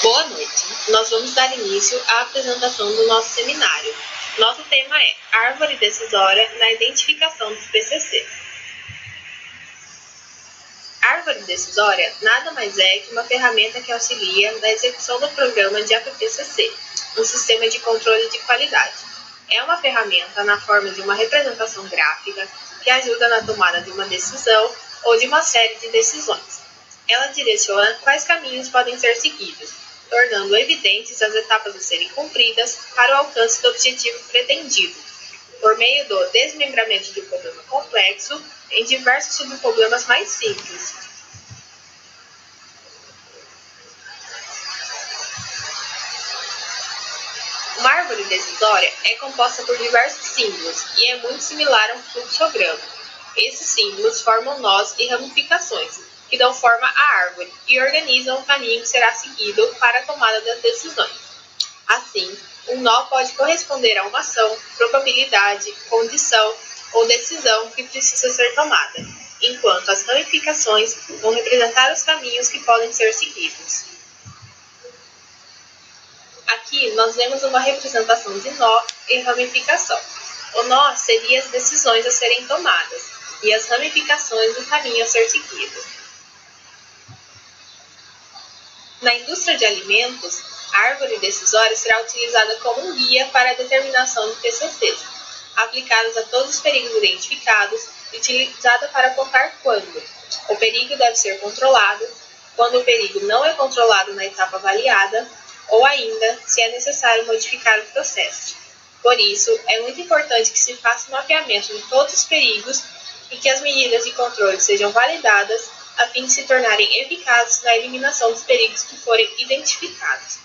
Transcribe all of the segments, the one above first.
Boa noite. Nós vamos dar início à apresentação do nosso seminário. Nosso tema é Árvore Decisória na Identificação dos PCC. Árvore decisória nada mais é que uma ferramenta que auxilia na execução do programa de APPCC, um sistema de controle de qualidade. É uma ferramenta na forma de uma representação gráfica que ajuda na tomada de uma decisão ou de uma série de decisões. Ela direciona quais caminhos podem ser seguidos, tornando evidentes as etapas a serem cumpridas para o alcance do objetivo pretendido, por meio do desmembramento de um problema complexo em diversos subproblemas mais simples. Uma árvore decisória é composta por diversos símbolos e é muito similar a um fluxograma. Esses símbolos formam nós e ramificações, que dão forma à árvore e organizam o caminho que será seguido para a tomada das decisões. Assim, um nó pode corresponder a uma ação, probabilidade, condição ou decisão que precisa ser tomada, enquanto as ramificações vão representar os caminhos que podem ser seguidos. Aqui nós vemos uma representação de nó e ramificação. O nó seria as decisões a serem tomadas e as ramificações o caminho a ser seguido. Na indústria de alimentos, a árvore decisória será utilizada como um guia para a determinação de PCCs, aplicados a todos os perigos identificados e utilizada para apontar quando o perigo deve ser controlado, quando o perigo não é controlado na etapa avaliada, ou ainda se é necessário modificar o processo. Por isso, é muito importante que se faça um mapeamento de todos os perigos e que as medidas de controle sejam validadas a fim de se tornarem eficazes na eliminação dos perigos que forem identificados.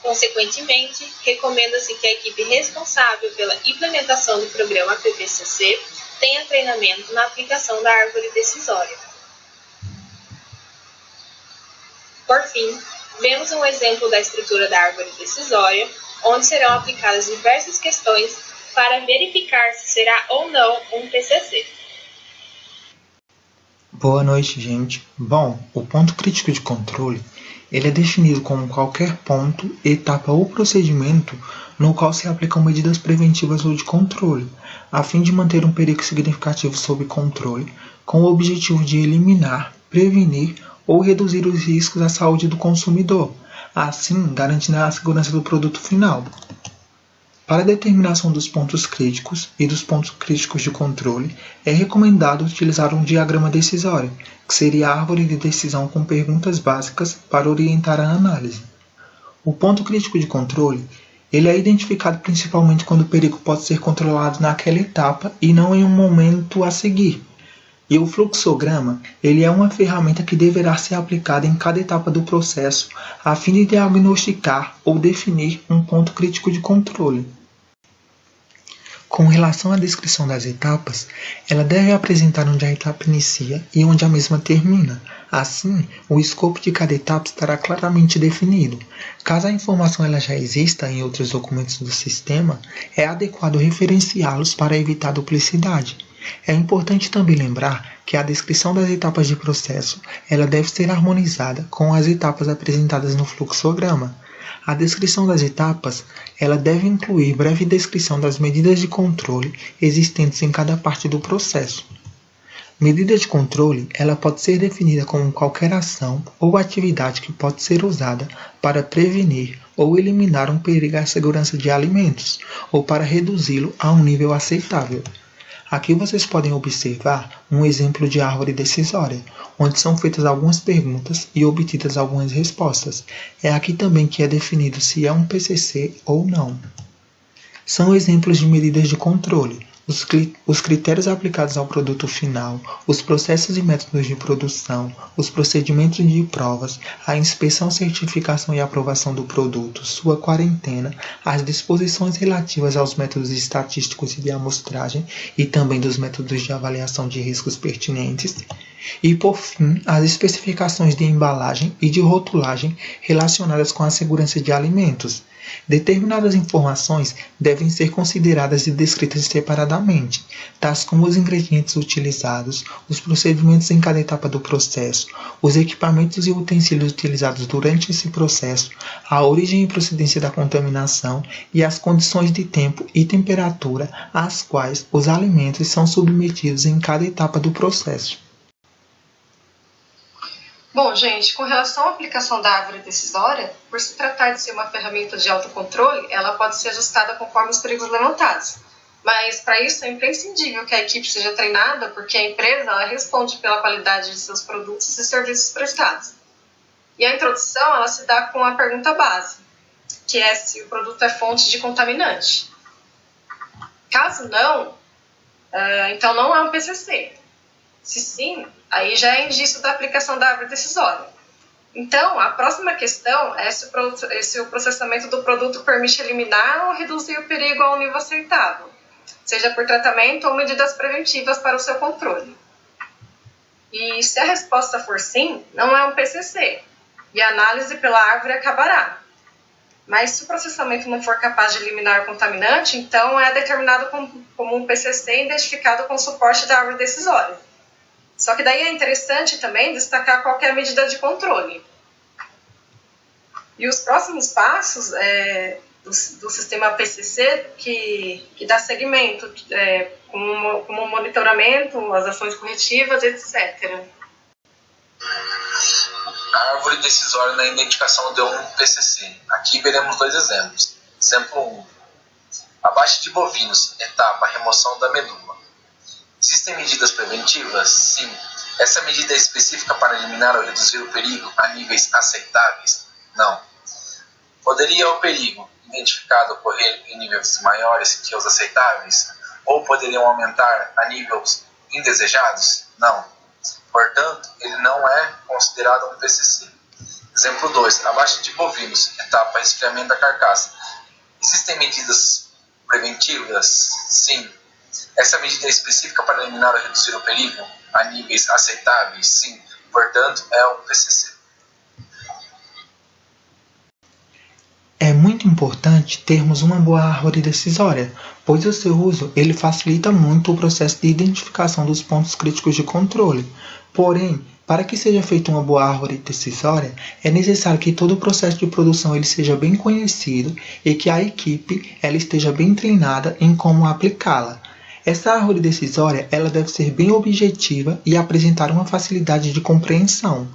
Consequentemente, recomenda-se que a equipe responsável pela implementação do programa APPCC tenha treinamento na aplicação da árvore decisória. Por fim, vemos um exemplo da estrutura da árvore decisória, onde serão aplicadas diversas questões para verificar se será ou não um PCC. Boa noite, gente. Bom, o ponto crítico de controle ele é definido como qualquer ponto, etapa ou procedimento no qual se aplicam medidas preventivas ou de controle, a fim de manter um perigo significativo sob controle, com o objetivo de eliminar, prevenir ou reduzir os riscos à saúde do consumidor, assim garantindo a segurança do produto final. Para a determinação dos pontos críticos e dos pontos críticos de controle, é recomendado utilizar um diagrama decisório, que seria a árvore de decisão com perguntas básicas para orientar a análise. O ponto crítico de controle ele é identificado principalmente quando o perigo pode ser controlado naquela etapa e não em um momento a seguir. E o fluxograma ele é uma ferramenta que deverá ser aplicada em cada etapa do processo, a fim de diagnosticar ou definir um ponto crítico de controle. Com relação à descrição das etapas, ela deve apresentar onde a etapa inicia e onde a mesma termina. Assim, o escopo de cada etapa estará claramente definido. Caso a informação ela já exista em outros documentos do sistema, é adequado referenciá-los para evitar duplicidade. É importante também lembrar que a descrição das etapas de processo ela deve ser harmonizada com as etapas apresentadas no fluxograma. A descrição das etapas ela deve incluir breve descrição das medidas de controle existentes em cada parte do processo. Medida de controle ela pode ser definida como qualquer ação ou atividade que pode ser usada para prevenir ou eliminar um perigo à segurança de alimentos ou para reduzi-lo a um nível aceitável. Aqui vocês podem observar um exemplo de árvore decisória, onde são feitas algumas perguntas e obtidas algumas respostas. É aqui também que é definido se é um PCC ou não. São exemplos de medidas de controle, os critérios aplicados ao produto final, os processos e métodos de produção, os procedimentos de provas, a inspeção, certificação e aprovação do produto, sua quarentena, as disposições relativas aos métodos estatísticos e de amostragem e também dos métodos de avaliação de riscos pertinentes, e, por fim, as especificações de embalagem e de rotulagem relacionadas com a segurança de alimentos. Determinadas informações devem ser consideradas e descritas separadamente, tais como os ingredientes utilizados, os procedimentos em cada etapa do processo, os equipamentos e utensílios utilizados durante esse processo, a origem e procedência da contaminação e as condições de tempo e temperatura às quais os alimentos são submetidos em cada etapa do processo. Bom, gente, com relação à aplicação da árvore decisória, por se tratar de ser uma ferramenta de autocontrole, ela pode ser ajustada conforme os perigos levantados. Mas, para isso, é imprescindível que a equipe seja treinada, porque a empresa ela responde pela qualidade de seus produtos e serviços prestados. E a introdução ela se dá com a pergunta base, que é se o produto é fonte de contaminante. Caso não, então não é um PCC. Se sim, aí já é indício da aplicação da árvore decisória. Então, a próxima questão é se o processamento do produto permite eliminar ou reduzir o perigo a um nível aceitável, seja por tratamento ou medidas preventivas para o seu controle. E se a resposta for sim, não é um PCC, e a análise pela árvore acabará. Mas se o processamento não for capaz de eliminar o contaminante, então é determinado como um PCC identificado com o suporte da árvore decisória. Só que daí é interessante também destacar qual é a medida de controle. E os próximos passos do sistema PCC que dá seguimento, como o monitoramento, as ações corretivas, etc. A árvore decisória na identificação de um PCC. Aqui veremos dois exemplos. Exemplo 1. Abate de bovinos, etapa remoção da medula. Existem medidas preventivas? Sim. Essa medida é específica para eliminar ou reduzir o perigo a níveis aceitáveis? Não. Poderia o perigo identificado ocorrer em níveis maiores que os aceitáveis? Ou poderiam aumentar a níveis indesejados? Não. Portanto, ele não é considerado um PCC. Exemplo 2. Abate de bovinos, etapa resfriamento da carcaça. Existem medidas preventivas? Sim. Essa medida é específica para eliminar ou reduzir o perigo a níveis aceitáveis? Sim. Portanto, é um PCC. É muito importante termos uma boa árvore decisória, pois o seu uso ele facilita muito o processo de identificação dos pontos críticos de controle. Porém, para que seja feita uma boa árvore decisória, é necessário que todo o processo de produção ele seja bem conhecido e que a equipe ela esteja bem treinada em como aplicá-la. Essa árvore decisória ela deve ser bem objetiva e apresentar uma facilidade de compreensão.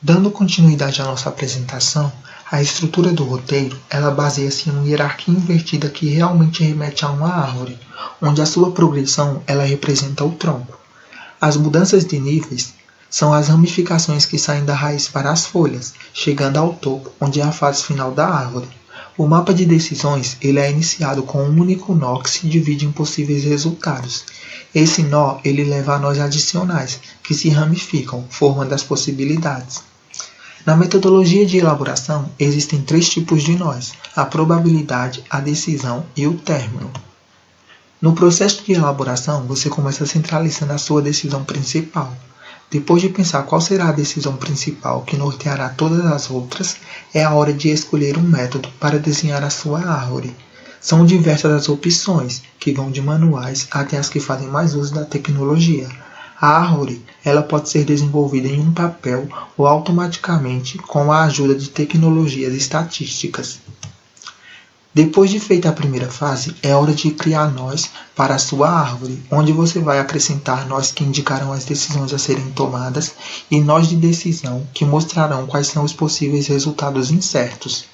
Dando continuidade à nossa apresentação, a estrutura do roteiro ela baseia-se em uma hierarquia invertida que realmente remete a uma árvore, onde a sua progressão ela representa o tronco. As mudanças de níveis são as ramificações que saem da raiz para as folhas, chegando ao topo, onde é a fase final da árvore. O mapa de decisões ele é iniciado com um único nó que se divide em possíveis resultados. Esse nó ele leva a nós adicionais, que se ramificam, formando as possibilidades. Na metodologia de elaboração, existem 3 tipos de nós: a probabilidade, a decisão e o término. No processo de elaboração, você começa centralizando a sua decisão principal. Depois de pensar qual será a decisão principal que norteará todas as outras, é a hora de escolher um método para desenhar a sua árvore. São diversas as opções, que vão de manuais até as que fazem mais uso da tecnologia. A árvore ela pode ser desenvolvida em um papel ou automaticamente com a ajuda de tecnologias estatísticas. Depois de feita a primeira fase, é hora de criar nós para a sua árvore, onde você vai acrescentar nós que indicarão as decisões a serem tomadas e nós de decisão que mostrarão quais são os possíveis resultados incertos.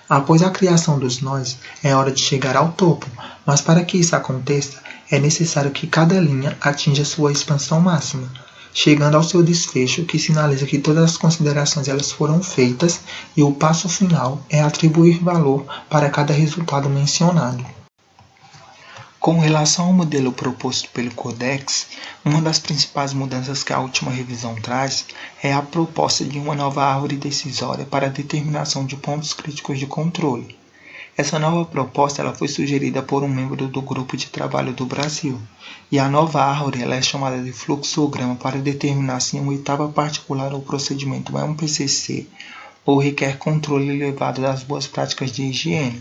Após a criação dos nós, é hora de chegar ao topo, mas para que isso aconteça, é necessário que cada linha atinja sua expansão máxima, chegando ao seu desfecho, que sinaliza que todas as considerações elas foram feitas e o passo final é atribuir valor para cada resultado mencionado. Com relação ao modelo proposto pelo Codex, uma das principais mudanças que a última revisão traz é a proposta de uma nova árvore decisória para a determinação de pontos críticos de controle. Essa nova proposta ela foi sugerida por um membro do Grupo de Trabalho do Brasil, e a nova árvore ela é chamada de fluxograma para determinar se uma etapa particular ou procedimento é um PCC ou requer controle elevado das boas práticas de higiene.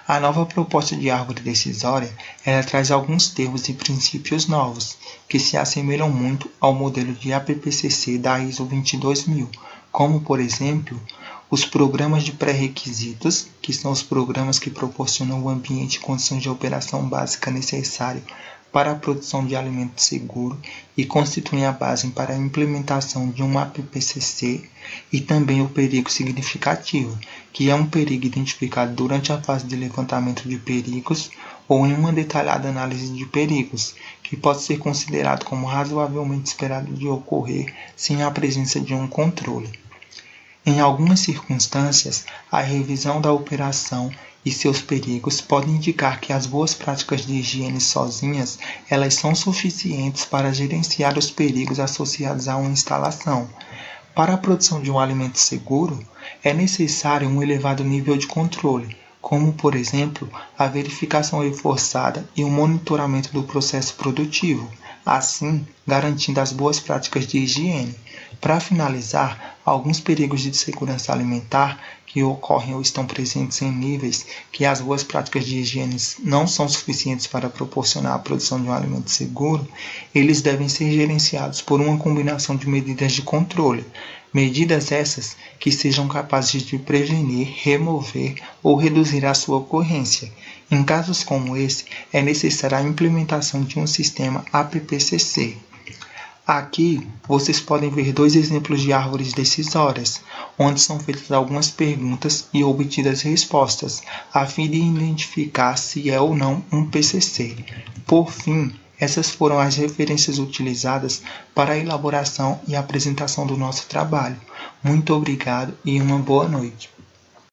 A nova proposta de árvore decisória, ela traz alguns termos e princípios novos, que se assemelham muito ao modelo de APPCC da ISO 22000, como, por exemplo, os programas de pré-requisitos, que são os programas que proporcionam o ambiente e condições de operação básica necessário para a produção de alimento seguro e constituem a base para a implementação de um APPCC, e também o perigo significativo, que é um perigo identificado durante a fase de levantamento de perigos ou em uma detalhada análise de perigos, que pode ser considerado como razoavelmente esperado de ocorrer sem a presença de um controle. Em algumas circunstâncias, a revisão da operação e seus perigos podem indicar que as boas práticas de higiene sozinhas, elas são suficientes para gerenciar os perigos associados a uma instalação. Para a produção de um alimento seguro, é necessário um elevado nível de controle, como, por exemplo, a verificação reforçada e o monitoramento do processo produtivo, assim garantindo as boas práticas de higiene. Para finalizar, alguns perigos de segurança alimentar que ocorrem ou estão presentes em níveis que as boas práticas de higiene não são suficientes para proporcionar a produção de um alimento seguro, eles devem ser gerenciados por uma combinação de medidas de controle. Medidas essas que sejam capazes de prevenir, remover ou reduzir a sua ocorrência. Em casos como esse, é necessária a implementação de um sistema APPCC. Aqui, vocês podem ver dois exemplos de árvores decisórias, onde são feitas algumas perguntas e obtidas respostas, a fim de identificar se é ou não um PCC. Por fim, essas foram as referências utilizadas para a elaboração e apresentação do nosso trabalho. Muito obrigado e uma boa noite.